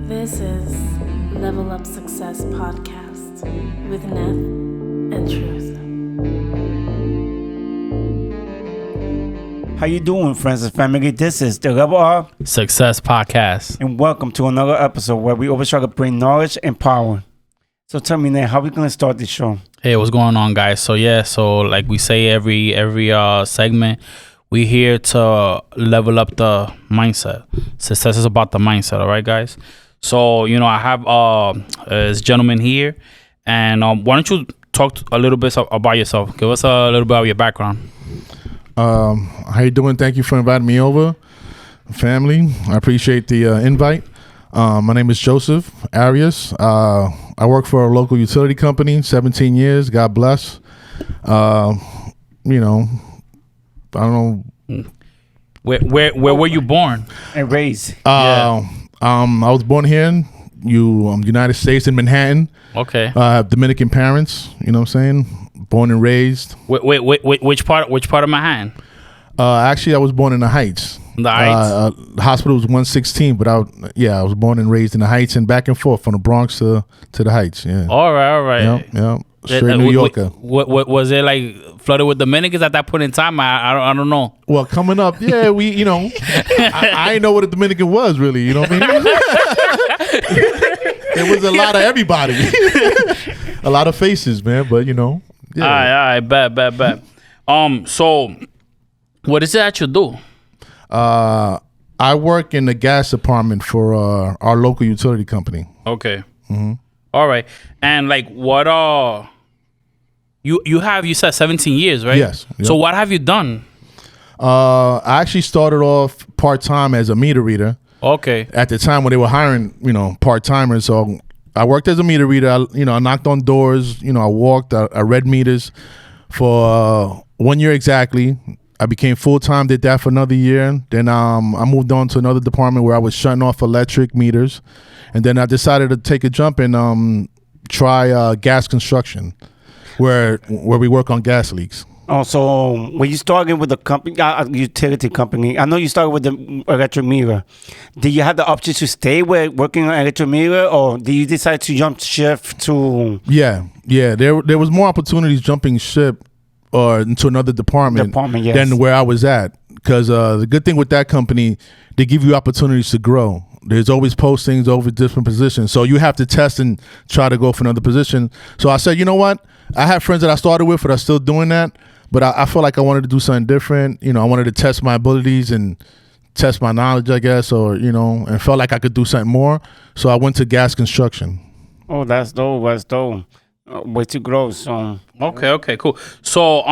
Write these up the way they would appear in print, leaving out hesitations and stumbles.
This is Level Up Success Podcast with Neth and Truth. How you doing, friends and family? This is the Level Up Success Podcast. and welcome to another episode where we always try to bring knowledge and power. So tell me, Nate, how we gonna start this show? Hey, what's going on, guys? So like we say every segment, we here to level up the mindset. Success is about the mindset, all right, guys? So, I have this gentleman here, and why don't you talk a little bit about yourself? Give us a little bit of your background. How you doing? Thank you for inviting me over, family. I appreciate the invite. My name is Joseph Arias. I work for a local utility company, 17 years. God bless. I don't know. Where were you born? And raise. I was born here in United States in Manhattan. Okay. I have Dominican parents. You know what I'm saying? Born and raised. Wait, which part of Manhattan? Actually, I was born in the Heights. The Heights? The hospital was 116, but I was born and raised in the Heights and back and forth from the Bronx to the Heights. Yeah. All right. Yep. Straight New Yorker. What was it like flooded with Dominicans at that point in time? I don't know. Well, coming up, I didn't know what a Dominican was really. You know what I mean? It was a lot of everybody, a lot of faces, man. But Yeah. All right, bet. So what is it that you do? I work in the gas department for our local utility company. Okay. Mm-hmm. All right, and like what you said 17 years, right? Yes. Yep. So what have you done? I actually started off part-time as a meter reader. Okay. At the time when they were hiring, part-timers. So I worked as a meter reader. I knocked on doors. I walked. I read meters for 1 year exactly. I became full-time, did that for another year. Then I moved on to another department where I was shutting off electric meters. And then I decided to take a jump and try gas construction, where we work on gas leaks. Oh, so when you started with the company, utility company, I know you started with the electric meter. Did you have the option to stay working on electric meter, or did you decide to jump shift to? Yeah. There was more opportunities jumping ship or into another department yes. than where I was at. Because the good thing with that company, they give you opportunities to grow. There's always postings over different positions. So you have to test and try to go for another position. So I said, you know what? I have friends that I started with that are still doing that. But I felt like I wanted to do something different. I wanted to test my abilities and test my knowledge, I guess, and felt like I could do something more. So I went to gas construction. Oh, that's dope. Way to grow. So Okay, cool. So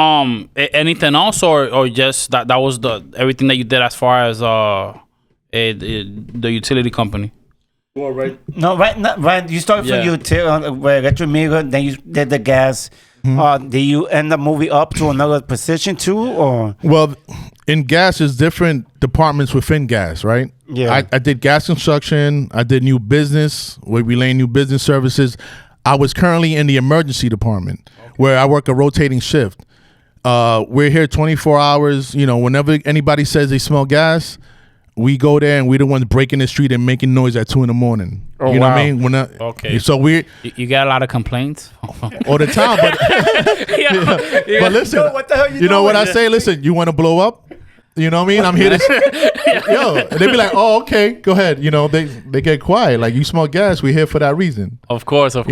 anything else or just that was everything that you did as far as the utility company? Well, right. No, right. You started from electric meter, then you did the gas. Mm-hmm. Did you end up moving up to another position too, or? Well, in gas, there's different departments within gas, right? Yeah. I did gas construction. I did new business, where we lay new business services. I was currently in the emergency department, where I work a rotating shift. We're here 24 hours. Whenever anybody says they smell gas, we go there and we're the ones breaking the street and making noise at 2 a.m. Oh, you know wow. what I mean? Okay. So you got a lot of complaints all the time, but but listen, what the hell you know what I say? Listen, you want to blow up? You know what I mean? I'm here to, and they be like, oh, okay, go ahead. They get quiet. Like, you smell gas, we're here for that reason. Of course. No,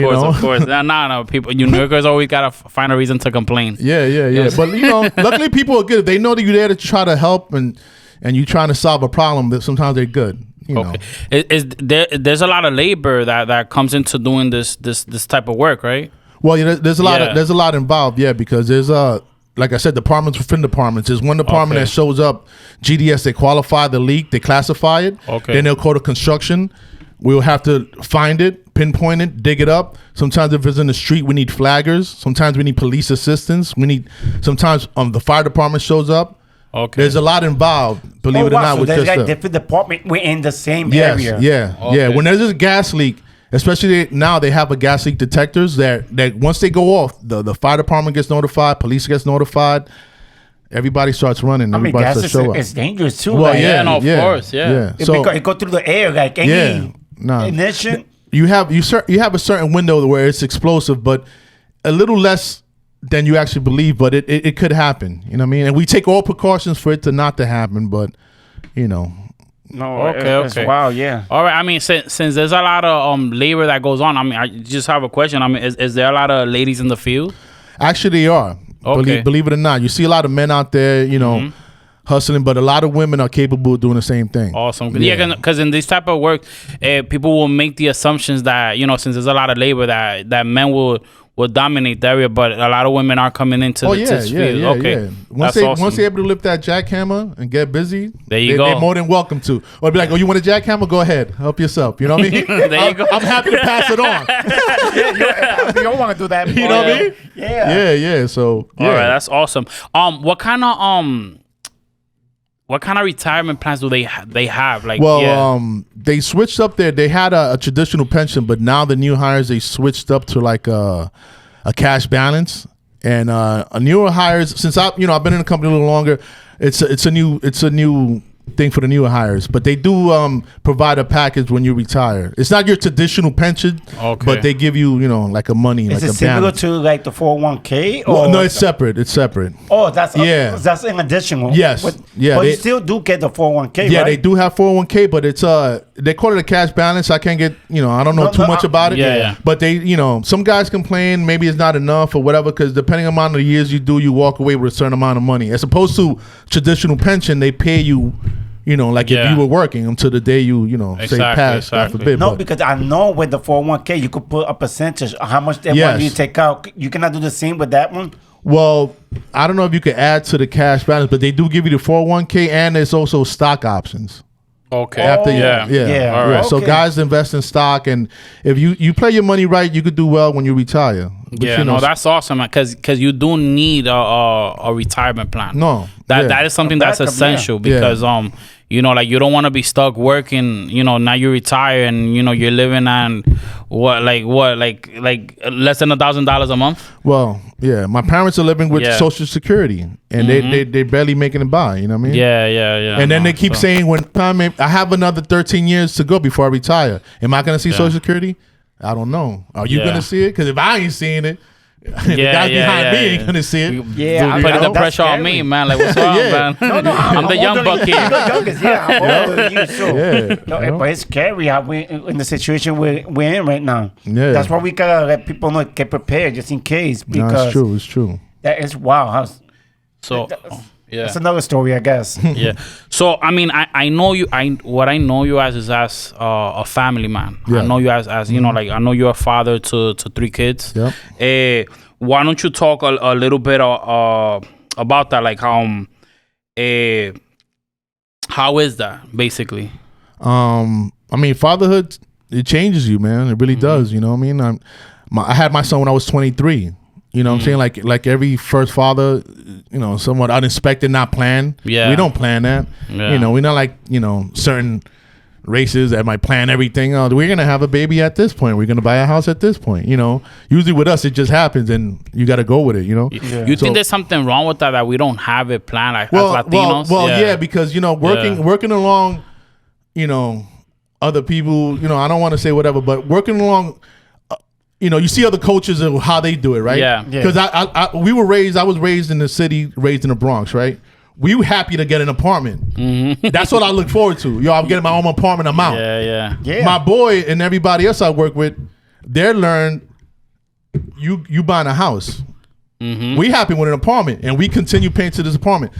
people, New Yorkers always gotta find a reason to complain. Yeah. But luckily people are good. If they know that you're there to try to help and you trying to solve a problem, that sometimes they're good. Okay. There's a lot of labor that comes into doing this type of work, right? Well, there's a lot involved, because there's like I said, departments within departments. There's one department that shows up, GDS, they qualify the leak, they classify it. Okay. Then they'll go to construction. We'll have to find it, pinpoint it, dig it up. Sometimes if it's in the street, we need flaggers. Sometimes we need police assistance. Sometimes the fire department shows up. Okay. There's a lot involved, believe it or not. So there's different department. We're in the same area. Yeah. When there's a gas leak, especially now they have a gas leak detectors that once they go off, the fire department gets notified, police gets notified, everybody starts running. Everybody starts show up. It's dangerous too. Well, of course. So it go through the air like any. Nah. ignition. You have a certain window where it's explosive, but a little less than you actually believe. But it could happen. You know what I mean? And we take all precautions for it to not to happen. But you know, No, it's Okay. wild, yeah. All right. I mean, since there's a lot of labor that goes on, I mean, I just have a question. I mean, is there a lot of ladies in the field? actually, they are. Okay. Believe it or not, you see a lot of men out there, you know, hustling, but a lot of women are capable of doing the same thing. Awesome. Yeah, because in this type of work, people will make the assumptions that, you know, since there's a lot of labor, that men will dominate the area, but a lot of women are coming into this field. Okay. Once they're able to lift that jackhammer and get busy, There you go. they're more than welcome to. Or be like, oh, you want a jackhammer? Go ahead, help yourself. You know what I mean? There you go. I'm happy to pass it on. You don't want to do that. You know what I mean? Yeah. Yeah. So yeah. All right, that's awesome. What kind of retirement plans do they have? Like, Well, they switched up there. They had a traditional pension, but now the new hires, they switched up to like a cash balance. And a newer hires, since I've been in the company a little longer, it's a new thing for the newer hires. But they do provide a package when you retire. It's not your traditional pension, but they give you like a money, Is like it a similar balance. to like the 401k? Well, no, it's separate. It's separate. Oh, that's Yeah. That's an additional. Yes. Yeah, But you they- still do get the 401k. Yeah, right? they do have 401k, but it's they call it a cash balance. I can't get I don't know No, too no, much about it. Yeah. But they some guys complain maybe it's not enough or whatever because depending on the amount of years you do, you walk away with a certain amount of money. As opposed to traditional pension, they pay you. Like if you were working until the day you say pass, God exactly. forbid. No, but- because I know with the 401k you could put a percentage of how much they Yes. want you to take out. You cannot do the same with that one. well, I don't know if you could add to the cash balance, but they do give you the 401k and there's also stock options. Okay. After yeah. Yeah. All right. So Okay. guys invest in stock, and if you play your money right, you could do well when you retire. But, Yeah, no, that's awesome, because you do need a retirement plan. No, that is something that's backup, yeah. essential because like you don't want to be stuck working. Now you retire and you're living on what like less than $1,000 a month. Well, yeah, my parents are living with Yeah. Social Security, and they barely making it by. You know what I mean? Yeah. And then no, they keep so- saying when I have another 13 years to go before I retire. Am I going to see Social Security? I don't know. Are you Yeah. going to see it? Because if I ain't seeing it, the guys behind me ain't going to see it. Yeah, Putting the that's pressure on scary. me, man. Like, what's up, Yeah. man? I'm the young buck here. Youngest, yeah, I'm older than you, so. Yeah. No, but it's scary how we in the situation we're in right now. Yeah. That's why we gotta let people know, get prepared just in case, No, because it's true. It's true. that is wow. So, yeah. That's another story, I guess. Yeah. So I mean, I know you. What I know you as is as a family man. Yeah. I know you as like I know you're a father to 3 kids. Yep. Why don't you talk a little bit about that? Like how is that basically? I mean, fatherhood, it changes you, man. It really does. You know what I mean? I had my son when I was 23. You know what I'm saying? Like every first father, somewhat unexpected, not planned. Yeah. We don't plan that. Yeah. We're not like, certain races that might plan everything. Oh, we're going to have a baby at this point. We're going to buy a house at this point. Usually with us, it just happens and you got to go with it, You So- think there's something wrong with that we don't have it planned like well, as Latinos? yeah, because working along, other people, I don't want to say whatever, but working along, you see other cultures and how they do it, right? Yeah. Because I was raised in the city, raised in the Bronx, right? We were happy to get an apartment. That's what I look forward to. I'm getting my own apartment. I'm out. Yeah. My boy and everybody else I work with, they learned you buying a house. We happy with an apartment, and we continue paying to this apartment.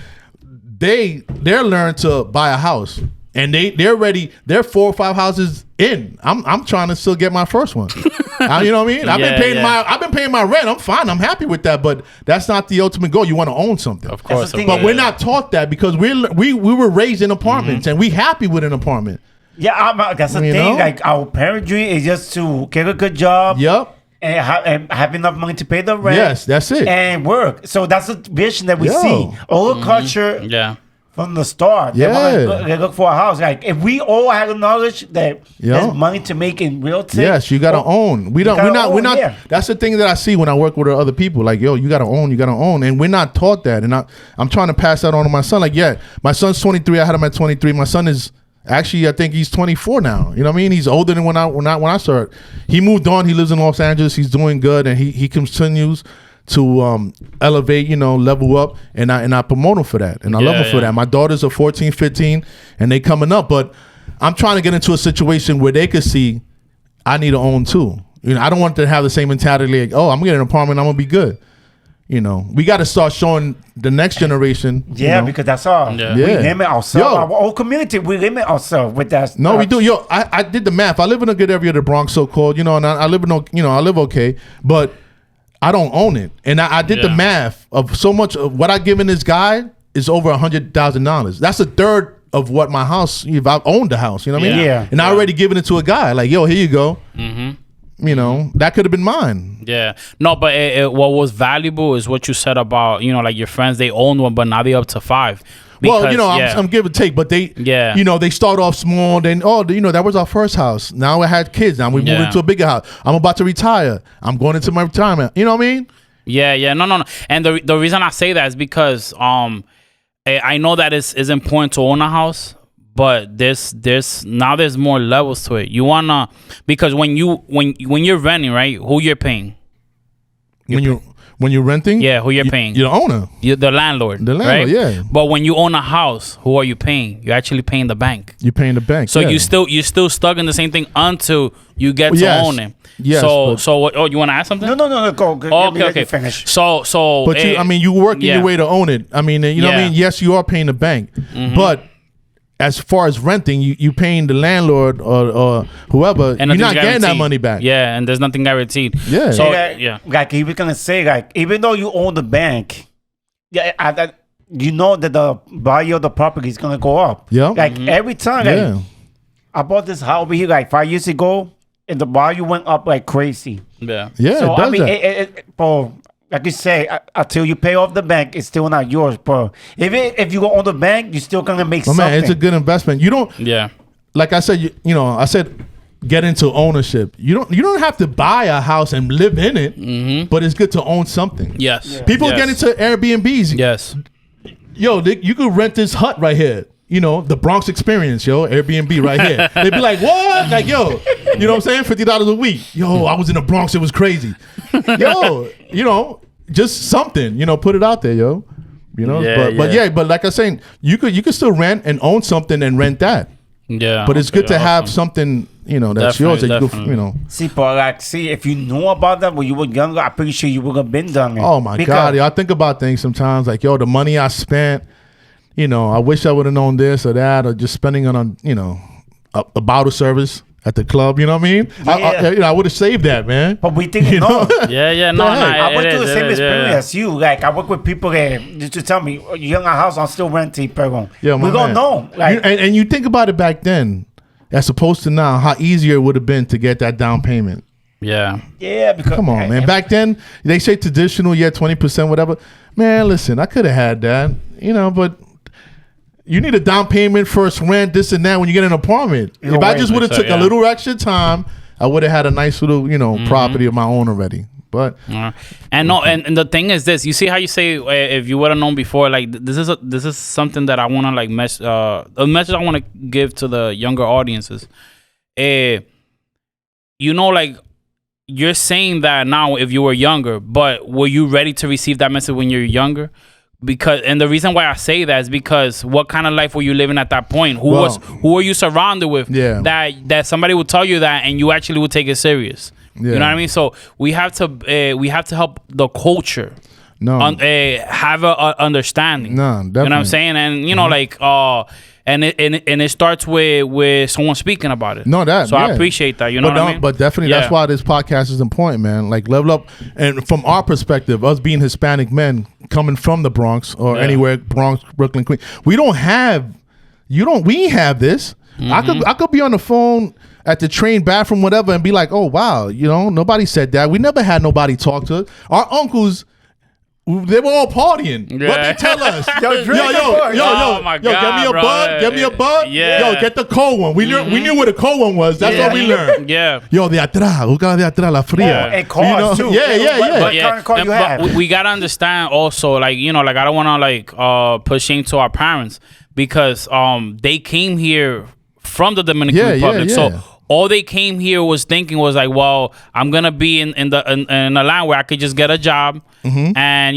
They're learned to buy a house, and they're ready. They're 4 or 5 houses in. I'm trying to still get my first one. You know what I mean? I've been paying my rent. I'm fine. I'm happy with that. But that's not the ultimate goal. You want to own something, Of course. the thing. but we're not taught that because we were raised in apartments, and we happy with an apartment. Yeah, that's the You thing. know? Like our parent dream is just to get a good job. Yep. And have enough money to pay the rent. Yes, that's it. And work. So that's the vision that we Yo. see. All the culture Yeah. from the start. They look for a house. Like if we all had the knowledge that there's money to make in real estate. Yes, you gotta own. We're not. Yeah. That's the thing that I see when I work with other people. Like, yo, you gotta own, and we're not taught that. And I'm trying to pass that on to my son. Like, yeah, my son's 23. I had him at 23. My son is Actually, I think he's 24 now. You know what I mean? He's older than when I started. He moved on. He lives in Los Angeles. He's doing good, and he continues to elevate, level up, and I promote him for that, and I love him for that. My daughters are 14, 15, and they coming up, but I'm trying to get into a situation where they could see I need to own too. I don't want them to have the same mentality like, oh, I'm getting an apartment, I'm gonna be good. We got to start showing the next generation. Yeah, because that's all. Yeah. We limit ourselves. Our whole community, we limit ourselves with that. No, we do. Yo, I did the math. I live in a good area of the Bronx, so called. And I live I live okay, but I don't own it. And I did the math of so much of what I give in this guide is over $100,000. That's a third of what my house. If I've owned the house, you know what I mean? Yeah. And I already given it to a guy. Like, yo, here you go. Mm-hmm. That could have been mine. Yeah. No, but what was valuable is what you said about, like your friends, they owned one, but now they're up to 5. Because, I'm give or take, but they, they start off small. Then, that was our first house. Now I had kids. Now we moved into a bigger house. I'm about to retire. I'm going into my retirement. You know what I mean? Yeah. No. And the reason I say that is because I know that it's important to own a house. But there's more levels to it. You wanna, because when you're renting, right? Who you're paying? When you're renting, who you're paying? You're the owner. You're the landlord. The landlord, right? yeah. But when you own a house, who are you paying? You're actually paying the bank. You're paying the bank. So you're still stuck in the same thing until you get to own it. Yes. So what? Oh, you want to ask something? No. Go. Okay. Finish. So. But you working your way to own it. I mean, you know what I mean? Yes, you are paying the bank, but as far as renting, you paying the landlord or whoever, and you're not getting that money back. Yeah, and there's nothing guaranteed. Yeah. So like he was gonna say, like even though you own the bank, that the value of the property is gonna go up. Yeah. Like every time. Like, I bought this house over here like 5 years ago, and the value went up like crazy. Yeah. Yeah. So it does I mean, that. like you say, until you pay off the bank, it's still not yours, bro. If you go on the bank, you're still gonna make something. Man, it's a good investment. You don't. Yeah. Like I said, I said, get into ownership. You don't have to buy a house and live in it, but it's good to own something. Yes. Yeah. People get into Airbnbs. Yes. Yo, you could rent this hut right here. The Bronx experience, Airbnb right here. They'd be like, what? Like, yo, you know what I'm saying? $50 a week. Yo, I was in the Bronx. It was crazy. Yo, just something, put it out there, yo. But like I was saying, you could still rent and own something and rent that. Yeah. But it's good to have something, that's yours. That you could, See, if you knew about that when you were younger, I'm pretty sure you would have been done it. Oh my God, I think about things sometimes like, yo, the money I spent. I wish I would have known this or that, or just spending on, a bottle service at the club. You know what I mean? Yeah. I would have saved that, man. But we think no. No. I went through the same experience as you. Like I work with people that used to tell me, "You're in a house, I'm still renting." Yeah, we don't know. Like, and you think about it back then, as opposed to now, how easier it would have been to get that down payment. Yeah. Yeah, because come on, man. Back then, they say traditional, 20%, whatever. Man, listen, I could have had that, but. You need a down payment, first rent, this and that when you get an apartment. If I just would have took a little extra time, I would have had a nice little, property of my own already. But and the thing is this: you see how you say if you would have known before, like this is something that I want to like a message I want to give to the younger audiences. Like you're saying that now if you were younger, but were you ready to receive that message when you're younger? And the reason why I say that is because what kind of life were you living at that point? Who were you surrounded with? Yeah. That somebody would tell you that and you actually would take it serious. Yeah. You know what I mean? So we have to help the culture. Have a understanding. No, definitely. You know what I'm saying? And and it starts with someone speaking about it. I appreciate that. You know what I mean? But definitely, that's why this podcast is important, man. Like level up, and from our perspective, us being Hispanic men coming from the Bronx or anywhere, Bronx, Brooklyn, Queens, we ain't have this. Mm-hmm. I could be on the phone at the train bathroom, whatever, and be like, oh wow, nobody said that. We never had nobody talk to us. Our uncles. They were all partying. Yeah. What they tell us? Yo, oh my God, get me a bud. Get me a bud. Yeah. Yo, get the cold one. We knew what the cold one was. That's what we learned. Yeah. Yo, de atrás. Busca de atrás la fría. And cars too. Yeah. What kind of car you have? But we gotta understand also, like I don't want to push into our parents because they came here from the Dominican Yeah, yeah, Republic. yeah. So all they came here was thinking was like, well, I'm gonna be in a line where I could just get a job and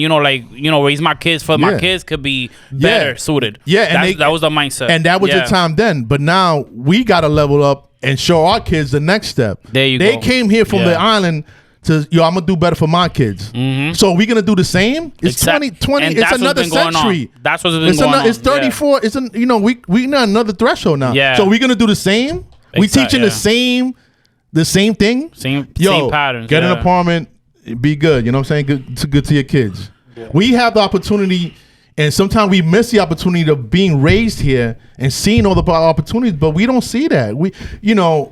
raise my kids for my Yeah. kids could be better suited. Yeah, and that was the mindset. And that was Yeah. the time then. But now we got to level up and show our kids the next step. There you They go. came here from Yeah. the island to, I'm going to do better for my kids. So are we going to do the same? It's Exact- 2020. and It's that's what's another been going on. century. That's what's been going on. It's 34. Yeah. It's we not another threshold now. Yeah. So we're going to do the same? We Exact- teaching yeah. the same thing? Same patterns. Get an yeah. apartment, be good. You know what I'm saying? Good to your kids. We have the opportunity, and sometimes we miss the opportunity of being raised here and seeing all the opportunities, but we don't see that.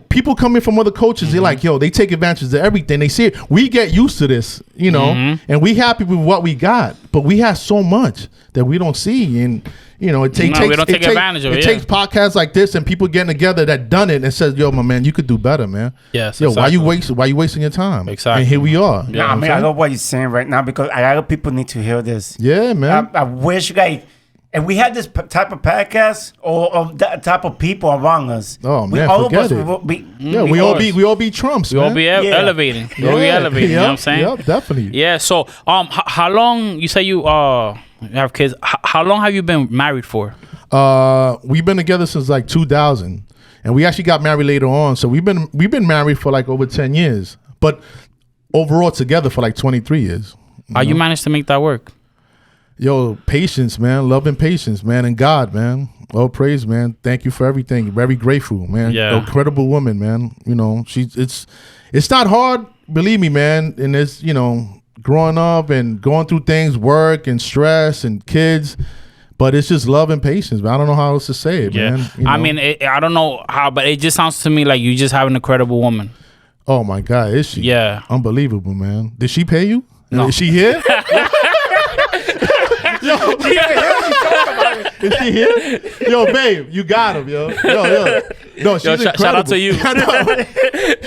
People come in from other cultures, they're like, they take advantage of everything. They see it. We get used to this, and we happy with what we got, but we have so much that we don't see. And it takes we don't take advantage of it. It takes podcasts like this and people getting together that done it and says, "Yo, my man, you could do better, man." Yes, Yo, exactly. why you wasting your time? Exactly. And here we are. Yeah. I mean, I love what you're saying right now because a lot of people need to hear this. Yeah, man. I wish you guys, and we had this type of podcast or that type of people around us. Oh, we, man, all forget of us, it. we we all be Trumps. We all man. be elevating. We all be elevating. You know what I'm saying? Yep, definitely. Yeah. So, how long you say you have kids? How long have you been married for? We've been together since like 2000, and we actually got married later on. So we've been married for like over 10 years, but overall together for like 23 years. How you managed to make that work? Yo, patience, man. Love and patience, man. And God, man. Oh, praise, man. Thank you for everything. Very grateful, man. Yeah. Incredible woman, man. It's not hard, believe me, man. And it's, growing up and going through things, work and stress and kids. But it's just love and patience, man. I don't know how else to say it, man. I mean, I don't know how, but it just sounds to me like you just have an incredible woman. Oh my God, is she? Yeah. Unbelievable, man. Did she pay you? No. Is she here? Is she here? Yo, babe, you got him, yo. Yo. No, she's incredible. Shout out to you. I know.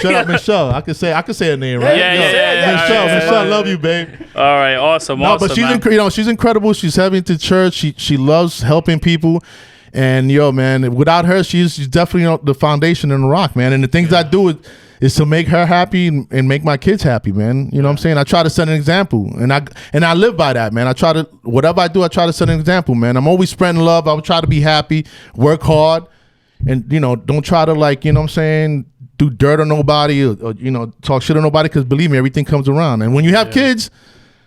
Shout out Michelle. I can say her name, right? Yeah. Michelle, love you, babe. All right, awesome. No, but she's incredible. She's heavy into church. She loves helping people. And yo, man, without her, she's definitely the foundation and the rock, man. And the things I do is to make her happy and make my kids happy, man. You know what I'm saying? I try to set an example, and I live by that, man. Whatever I do, I try to set an example, man. I'm always spreading love. I would try to be happy, work hard, and don't try to what I'm saying, do dirt on nobody or talk shit on nobody. Because believe me, everything comes around. And when you have kids,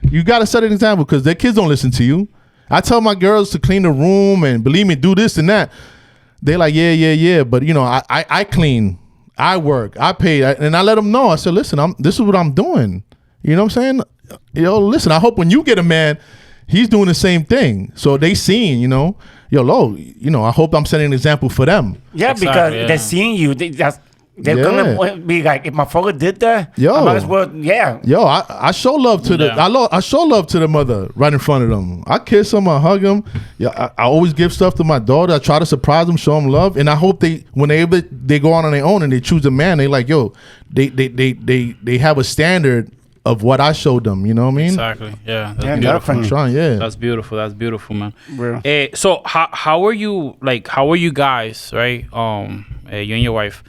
you got to set an example because their kids don't listen to you. I tell my girls to clean the room and believe me, do this and that. They like, yeah. But I clean, I work, I pay, and I let them know. I said, listen, this is what I'm doing. You know what I'm saying? Listen, I hope when you get a man, he's doing the same thing. So they seeing, Lo, I hope I'm setting an example for them. Yeah, Exactly, because yeah. they're seeing you. They're gonna be like, if my father did that, Yo. I might as well, yeah. Yo, I show love to I show love to the mother right in front of them. I kiss them, I hug them. Yeah, I always give stuff to my daughter. I try to surprise them, show them love, and I hope when they go on their own and they choose a man, they like, yo, they have a standard of what I showed them. You know what I mean? Exactly. Yeah. That's Yeah, beautiful. definitely. I'm trying, yeah. That's beautiful. That's beautiful, man. Real. So how are you guys, right? You and your wife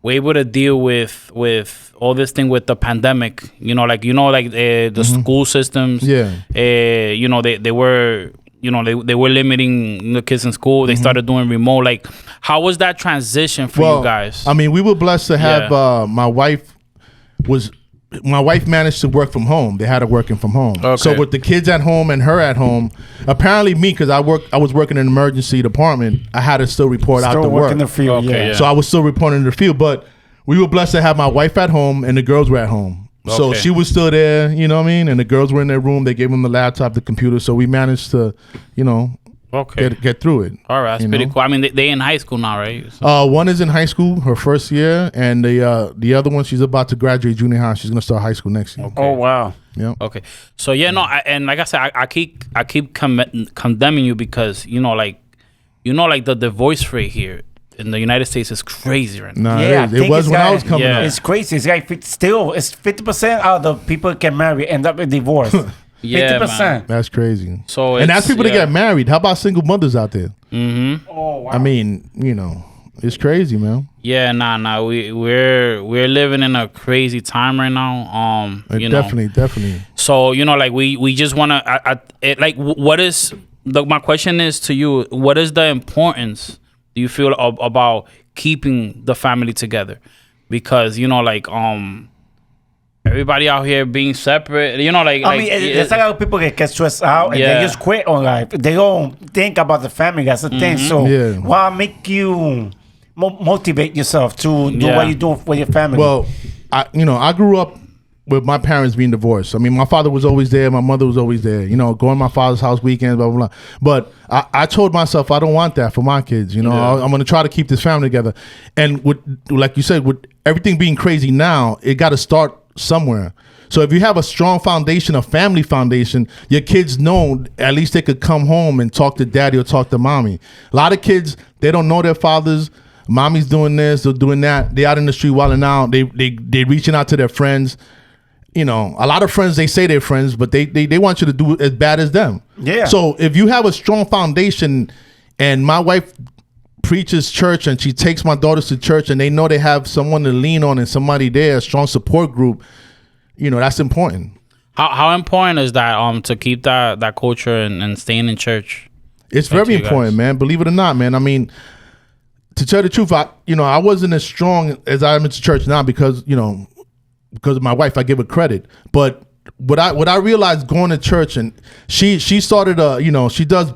were able to deal with all this thing with the pandemic, the school systems. Yeah. They were limiting the kids in school. They started doing remote. Like, how was that transition for you guys? I mean, we were blessed to have my wife managed to work from home. They had her working from home. Okay. So with the kids at home and her at home, apparently me, because I was working in an emergency department, I had to still report out to work. in the field, Okay, yeah. yeah. So I was still reporting in the field, but we were blessed to have my wife at home and the girls were at home. So Okay. she was still there, you know what I mean? And the girls were in their room. They gave them the laptop, the computer. So we managed to, Okay. get through it. All right. That's you pretty know? cool. I mean, they in high school now, right? So- One is in high school, her first year, and the other one, she's about to graduate junior high. She's gonna start high school next year. Oh, wow. Yeah. Okay. So yeah, no, and like I said, I keep condemning you because the divorce rate here in the United States is crazy right now. Nah, Yeah, I it think was it's when I got- was coming Yeah. up. It's crazy. It's like it's 50% of the people get married end up in divorce. Yeah, 50%. That's crazy. So And that's it's- people that yeah. get married. How about single mothers out there? Oh, wow. I mean, It's crazy, man. Yeah, nah. We're living in a crazy time right now. Definitely. So like we just wanna what is my question is to you? What is the importance do you feel about keeping the family together? Because everybody out here being separate. I mean, there's a lot of people that get stressed out and they just quit on life. They don't think about the family. That's the thing. So why make you motivate yourself to do what you're doing for your family? Well, I grew up with my parents being divorced. I mean, my father was always there. My mother was always there. Going to my father's house weekends, blah, blah, blah. But I told myself I don't want that for my kids. I'm going to try to keep this family together. And like you said, with everything being crazy now, it got to start somewhere. So if you have a strong foundation, a family foundation, your kids know at least they could come home and talk to daddy or talk to mommy. A lot of kids, they don't know their fathers. Mommy's doing this or doing that. They out in the street wilding out. They reaching out to their friends. A lot of friends, they say they're friends, but they want you to do as bad as them. Yeah. So if you have a strong foundation, and my wife preaches church and she takes my daughters to church and they know they have someone to lean on and somebody there, a strong support group, that's important. How important is that to keep that culture and staying in church? It's very important, man. Believe it or not, man. I mean, to tell the truth, I wasn't as strong as I am in church now because of my wife. I give her credit. But what I realized going to church, and she started she does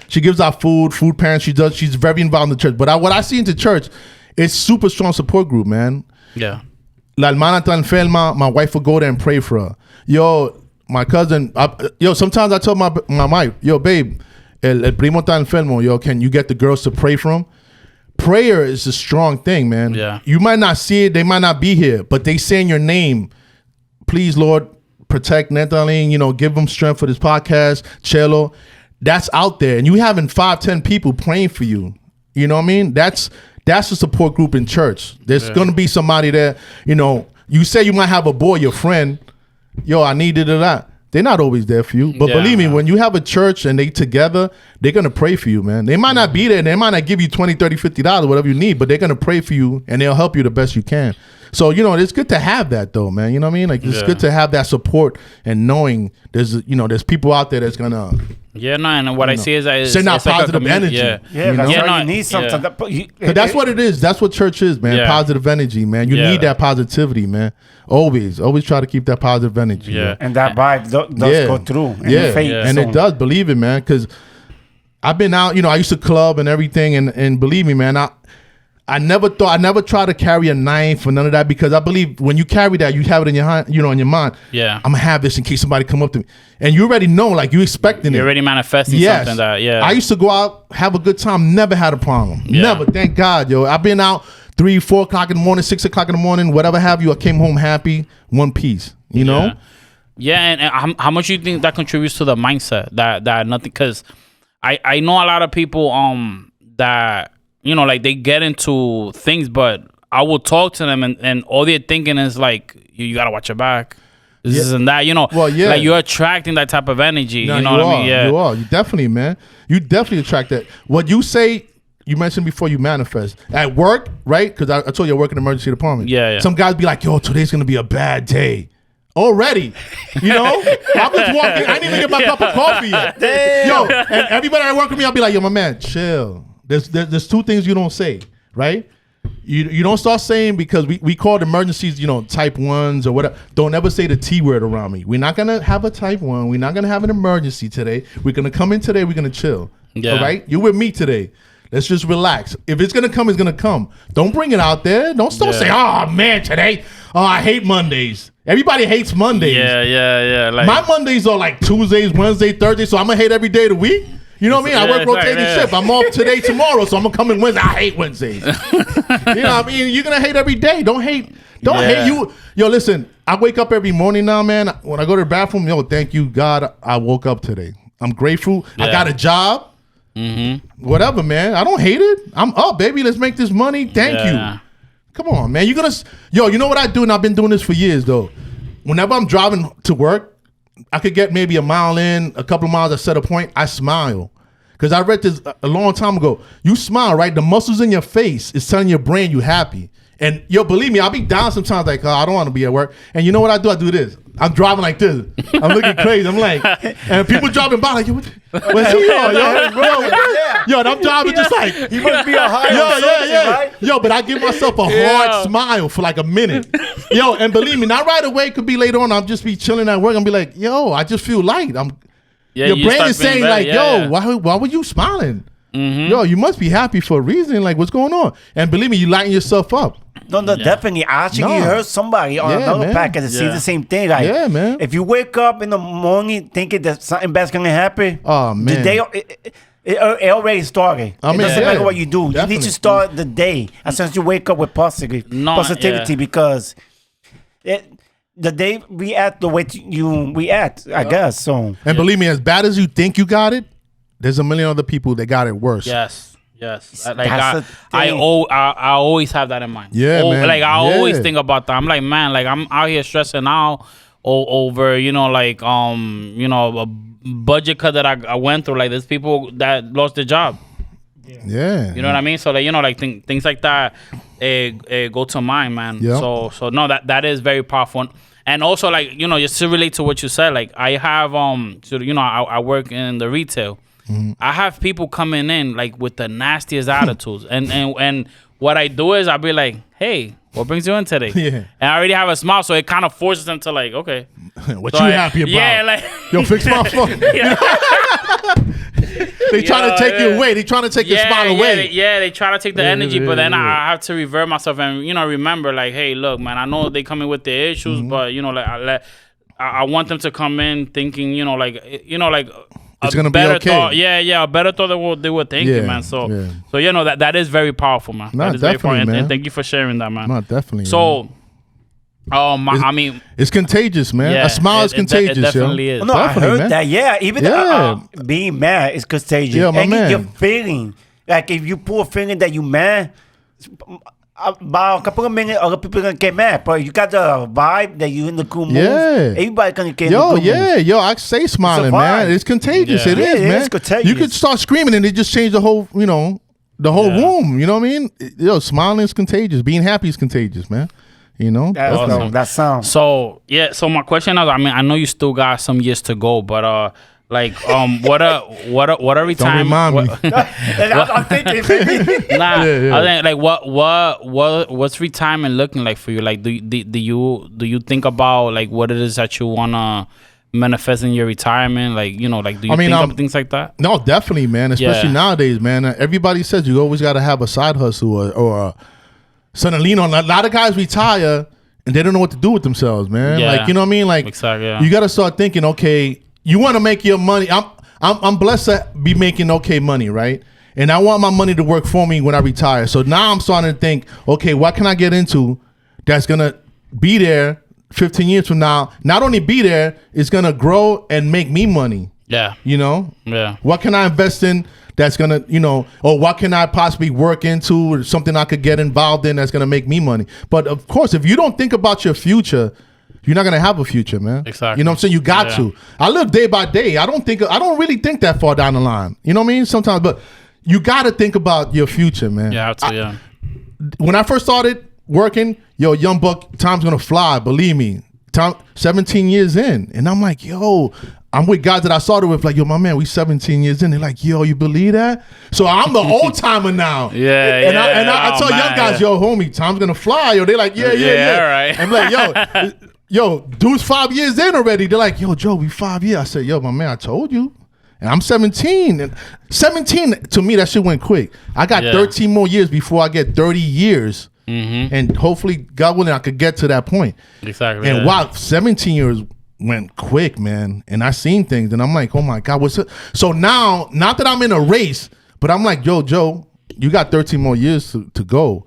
she gives out food parents. She's very involved in the church. But what I see into church, it's super strong support group, man. Yeah. La hermana está enferma, my wife will go there and pray for her. My cousin, sometimes I tell my wife, babe, el primo está enfermo, can you get the girls to pray for him? Prayer is a strong thing, man. Yeah. You might not see it, they might not be here, but they saying your name. Please, Lord, protect Netalin, give them strength for this podcast, Chelo. That's out there. And you having 5-10 people praying for you. You know what I mean? That's a support group in church. There's going to be somebody there, you say you might have a boy, your friend, I needed that. They're not always there for you. But believe me, when you have a church and they together, they're going to pray for you, man. They might not be there. They might not give you $20, $30, $50, whatever you need, but they're going to pray for you and they'll help you the best you can. So, it's good to have that though, man. You know what I mean? Like it's good to have that support and knowing there's people out there that's going to. Yeah, no, and what I see is that send out positive energy. You need something. Because that's what it is. That's what church is, man. Positive energy, man. You need that positivity, man. Always try to keep that positive energy. Yeah, and that vibe does go through. And it does. Believe it, man. Because I've been out. I used to club and everything, and believe me, man. I never tried to carry a knife or none of that because I believe when you carry that, you have it in your hand, in your mind. Yeah, I'm gonna have this in case somebody come up to me, and you already know, like you expecting it. You're already manifesting something that. Yeah, I used to go out, have a good time, never had a problem, never. Thank God, yo. I've been out 3, 4 o'clock in the morning, 6 o'clock in the morning, whatever have you. I came home happy, one piece. You know. Yeah, and how much do you think that contributes to the mindset that nothing? Because I know a lot of people that. Like they get into things, but I will talk to them and all they're thinking is like, you got to watch your back. This and that, Well, yeah. Like you're attracting that type of energy. No, you know what I mean? Yeah. You are. You definitely, man. You definitely attract that. What you say, you mentioned before you manifest. At work, right? Because I told you I work in the emergency department. Yeah. Some guys be like, today's going to be a bad day. Already, I was walking. I didn't even get my cup of coffee yet. Damn. And everybody that work with me, I'll be like, my man, chill. There's 2 things you don't say, right? You don't start saying because we call it emergencies, type 1s or whatever. Don't ever say the T word around me. We're not gonna have a type 1. We're not gonna have an emergency today. We're gonna come in today. We're gonna chill. Yeah. All right. You're with me today. Let's just relax. If it's gonna come, it's gonna come. Don't bring it out there. Don't say, oh man, today. Oh, I hate Mondays. Everybody hates Mondays. Yeah. Like my Mondays are like Tuesdays, Wednesdays, Thursdays. So I'm gonna hate every day of the week. You know what I mean? I work rotating shift. I'm off today, tomorrow, so I'm gonna come in Wednesday. I hate Wednesdays. You know what I mean? You're gonna hate every day. Don't hate you. Yo, listen, I wake up every morning now, man. When I go to the bathroom, thank you, God, I woke up today. I'm grateful. I got a job. Mm-hmm. Whatever, man. I don't hate it. I'm up, baby. Let's make this money. Thank you. Come on, man. You know what I do, and I've been doing this for years, though. Whenever I'm driving to work, I could get maybe a mile in, a couple of miles, I set a point, I smile. Because I read this a long time ago. You smile, right? The muscles in your face is telling your brain you happy. And yo, believe me, I'll be down sometimes like, oh, I don't want to be at work. And you know what I do? I do this. I'm driving like this. I'm looking crazy. I'm like, and people driving by like, what's he on, yo, and I'm driving just like, He must be a high right? Yo, but I give myself a hard smile for like a minute. Yo, and believe me, not right away. Could be later on. I'll just be chilling at work and be like, yo, I just feel light. Your you brain start is feeling saying better. like, yo, why were you smiling? Yo, you must be happy for a reason. Like, what's going on? And believe me, you lighten yourself up. No, definitely. I actually heard somebody on another podcast that see the same thing. Like, yeah, man. If you wake up in the morning thinking that something bad's gonna happen, oh man, the day it already started. It doesn't matter what you do. Definitely. You need to start the day as soon as you wake up with positivity because the day react the way you react. I guess so. And believe me, as bad as you think you got it, there's a million other people that got it worse. Yes. Like That's I always have that in mind. Yeah, man. Like I always think about that. I'm like, man, like I'm out here stressing out over, a budget cut that I went through. Like there's people that lost their job. Yeah. You know what I mean? So like, things like that go to mind, man. Yep. So no, that is very powerful. And also like, just to relate to what you said, like I have I work in the retail. Mm-hmm. I have people coming in like with the nastiest attitudes, and what I do is I'll be like, "Hey, what brings you in today?" Yeah. And I already have a smile, so it kind of forces them to like, "Okay, what so you happy about?" Yeah, like yo, fix my phone. They trying to take you away. They trying to take your smile away. They try to take the energy, but then I have to revert myself and remember like, hey, look, man, I know they come in with their issues, but I want them to come in thinking, it's gonna be better okay. Thought, a better thought they were thinking, man. So that is very powerful, man. No, that is very definitely, powerful, man. and thank you for sharing that, man. No, definitely. So, man. I mean, it's contagious, man. Yeah, a smile is contagious, it definitely is. No, Definitely, I heard man. that. Yeah, even being mad is contagious. Yeah, my and man. your feeling, like if you pull a feeling that you mad, about a couple of minutes, other people gonna get mad. But you got the vibe that you in the good mood. Yeah. Everybody gonna get in the good mood. Yo, I say smiling, It's a man. vibe. It's contagious. Yeah. It is, Yeah, man. it's contagious. You could start screaming and it just change the whole, the whole room. You know what I mean? Yo, smiling is contagious. Being happy is contagious, man. That's awesome. that sounds. So my question is, I mean, I know you still got some years to go, but what a retirement? Don't remind me. I'm thinking, baby. Nah, Yeah. I think like what's retirement looking like for you? Like do you think about like what it is that you wanna manifest in your retirement? Like do you think of things like that? No, definitely, man. Especially nowadays, man. Everybody says you always got to have a side hustle or something to lean on. A lot of guys retire and they don't know what to do with themselves, man. Yeah. Like, you know what I mean? Like, Exactly, yeah. you got to start thinking, okay, you want to make your money. I'm blessed to be making okay money, right? And I want my money to work for me when I retire. So now I'm starting to think, okay, what can I get into that's going to be there 15 years from now? Not only be there, it's going to grow and make me money. Yeah. Yeah. What can I invest in that's going to, or what can I possibly work into or something I could get involved in that's going to make me money? But of course, if you don't think about your future, you're not going to have a future, man. Exactly. You know what I'm saying? You got to. I live day by day. I don't really think that far down the line. You know what I mean? Sometimes, but you got to think about your future, man. Yeah, absolutely. When I first started working, young buck, time's going to fly. Believe me. 17 years in. And I'm like, I'm with guys that I started with, like, my man, we 17 years in. They're like, you believe that? So I'm the old timer now. And I tell young guys, homie, time's gonna fly. They're like, yeah. Right. I'm like, yo, dude's 5 years in already. They're like, Joe, we 5 years. I said, my man, I told you. And I'm 17. And 17, to me, that shit went quick. I got 13 more years before I get 30 years. Mm-hmm. And hopefully, God willing, I could get to that point. Exactly. And wow, 17 years went quick, man. And I seen things, and I'm like, oh my God, what's it? So now, not that I'm in a race, but I'm like, Joe, you got 13 more years to go.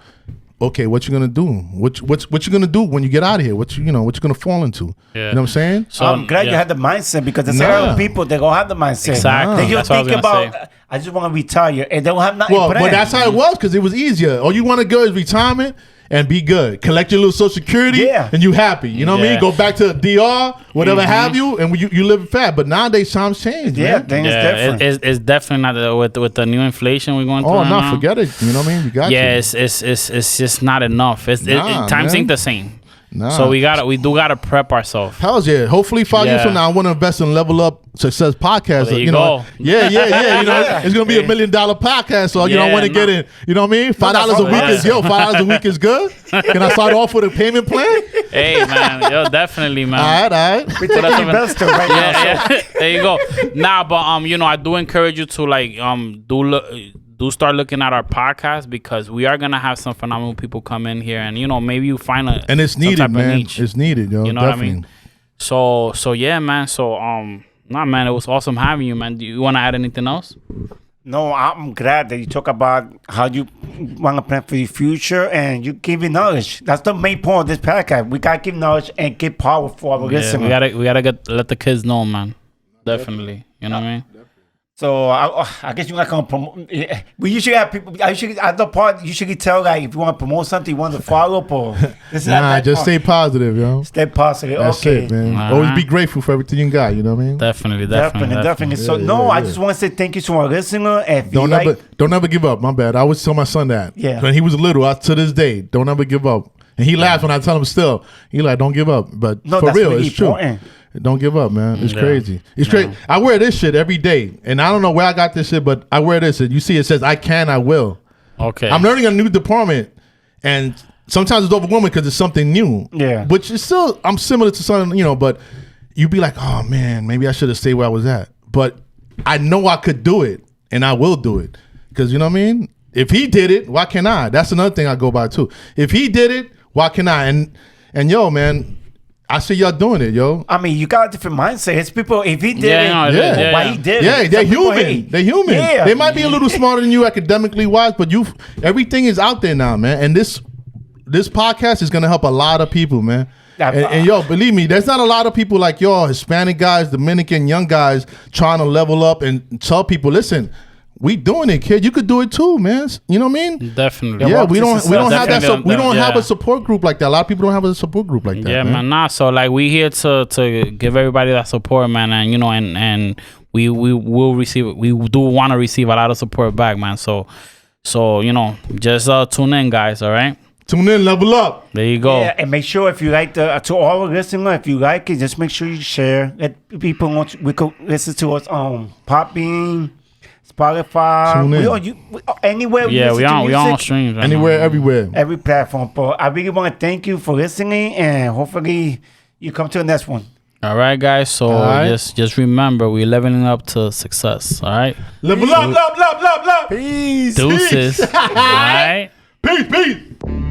Okay, what you gonna do? What you gonna do when you get out of here? What you gonna fall into? Yeah. You know what I'm saying? So I'm glad you had the mindset because there's other people that don't have the mindset. Exactly. They just That's what I was think gonna about, I just want to retire, and they don't have nothing Well, planned. but that's how it was because it was easier. All you want to go is retirement, and be good. Collect your little Social Security, Yeah. and you happy. You know what I mean? Yeah. Go back to DR, whatever have you, and you live fat. But nowadays, times change, Yeah, man. things Yeah, different. it's definitely not with the new inflation we're going through. Oh, right no, now. forget it. You know what I mean? You got Yeah, to. it's just not enough. Nah, Times man. ain't the same. Nah. So we do gotta prep ourselves. Hell's yeah. Hopefully 5 years Yeah. from now, I want to invest in Level Up Success Podcast. there you know, go. yeah. You know, it's gonna be $1 million podcast. So I want to get in. You know what I mean? $5 a week Yeah. is $5 a week is good. Can I start off with a payment plan? Hey man, yo, definitely man. All right. We're taking That's investor right now. Yeah. There you go. Nah, but I do encourage you to like do start looking at our podcast, because we are gonna have some phenomenal people come in here, and maybe you find And it's some needed, type of man. niche. It's needed, yo. You know Definitely. what I mean? So yeah, man. So nah, man, it was awesome having you, man. Do you want to add anything else? No, I'm glad that you talk about how you want to plan for your future and you giving knowledge. That's the main point of this podcast. We gotta give knowledge and give power for our Yeah, listeners. we gotta let the kids know, man. Definitely. You know what I mean? So I guess you're not gonna promote. We usually have people. At the part, usually tell like if you want to promote something, you want to follow up or this is not Nah, that just part. stay positive, yo. Stay positive. That's okay. it, man. Uh-huh. Always be grateful for everything you got. You know what I mean? Definitely. Definitely. So Yeah, no, I yeah. just want to say thank you to our listener. If you Don't ever give up. My bad. I always tell my son that. Yeah. When he was little, to this day, don't ever give up. And he laughs when I tell him still. He like, don't give up. But No, for that's real, really it's true. important. Don't give up, man. It's Yeah. crazy. It's crazy. I wear this shit every day. And I don't know where I got this shit, but I wear this. And you see it says, I can, I will. Okay. I'm learning a new department. And sometimes it's overwhelming because it's something new. Yeah. Which is still, I'm similar to something, but you be like, oh man, maybe I should have stayed where I was at. But I know I could do it. And I will do it. Because you know what I mean? If he did it, why can't I? That's another thing I go by too. If he did it, why can't I? And yo, man, I see y'all doing it, yo. I mean, you got a different mindset. It's people. If he did Yeah, it, no, Yeah. why he did Yeah, it? they're Some people human. hate. They're human. Yeah. They might be a little smarter than you academically wise, but everything is out there now, man. And this podcast is gonna help a lot of people, man. And yo, believe me, there's not a lot of people like y'all, Hispanic guys, Dominican young guys, trying to level up and tell people, listen, we doing it, kid. You could do it too, man. You know what I mean? Definitely. Yeah, welcome we to don't have success. that. Definitely, We don't have yeah. a support group like that. A lot of people don't have a support group like that. Yeah, man. man. Nah, so like we here to give everybody that support, man, and and we will receive. We do want to receive a lot of support back, man. So just tune in, guys. All right. Tune in, level up. There you go. Yeah, and make sure if you like to all our listeners, if you like it, just make sure you share. Let people we could listen to us on Podbean, Spotify, Tune in. anywhere. Yeah, listen we to on music, streams right Anywhere, now. everywhere. every platform. But I really want to thank you for listening, and hopefully you come to the next one. All right, guys. So All right. just remember, we're leveling up to success. All right. Level up, love. Peace. Deuces. All right. Peace.